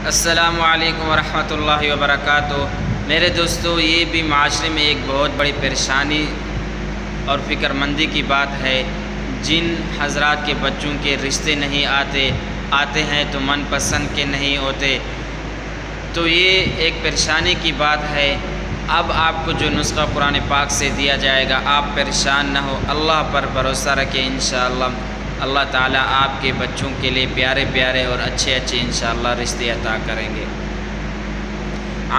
السلام علیکم ورحمۃ اللہ وبرکاتہ۔ میرے دوستو، یہ بھی معاشرے میں ایک بہت بڑی پریشانی اور فکر مندی کی بات ہے۔ جن حضرات کے بچوں کے رشتے نہیں آتے ہیں تو من پسند کے نہیں ہوتے، تو یہ ایک پریشانی کی بات ہے۔ اب آپ کو جو نسخہ قرآن پاک سے دیا جائے گا، آپ پریشان نہ ہو، اللہ پر بھروسہ رکھیں۔ انشاءاللہ اللہ تعالیٰ آپ کے بچوں کے لیے پیارے پیارے اور اچھے انشاءاللہ رشتے عطا کریں گے۔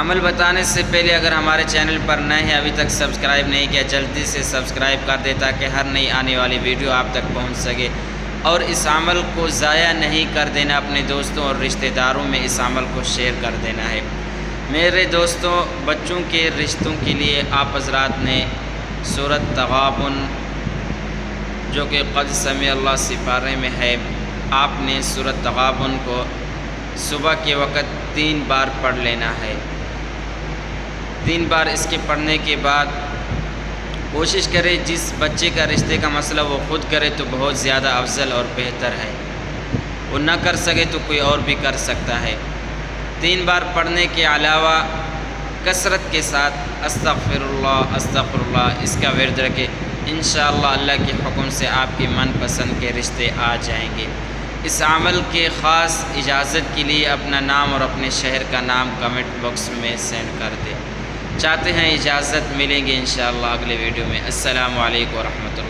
عمل بتانے سے پہلے اگر ہمارے چینل پر نئے ہیں، ابھی تک سبسکرائب نہیں کیا، جلدی سے سبسکرائب کر دیں تاکہ ہر نئی آنے والی ویڈیو آپ تک پہنچ سکے، اور اس عمل کو ضائع نہیں کر دینا، اپنے دوستوں اور رشتہ داروں میں اس عمل کو شیئر کر دینا ہے۔ میرے دوستوں، بچوں کے رشتوں کے لیے آپ حضرات نے سورۃ تغابن، جو کہ قد سمع اللہ سپارے میں ہے، آپ نے سورۃ تغابن کو صبح کے وقت 3 بار پڑھ لینا ہے۔ 3 بار اس کے پڑھنے کے بعد کوشش کرے جس بچے کا رشتے کا مسئلہ وہ خود کرے تو بہت زیادہ افضل اور بہتر ہے، وہ نہ کر سکے تو کوئی اور بھی کر سکتا ہے۔ 3 بار پڑھنے کے علاوہ کثرت کے ساتھ استغفر اللہ اس کا ورد رکھے، انشاءاللہ اللہ کے حکم سے آپ کے من پسند کے رشتے آ جائیں گے۔ اس عمل کے خاص اجازت کے لیے اپنا نام اور اپنے شہر کا نام کمنٹ باکس میں سینڈ کر دیں۔ چاہتے ہیں اجازت، ملیں گے انشاءاللہ اگلے ویڈیو میں۔ السلام علیکم ورحمۃ اللہ۔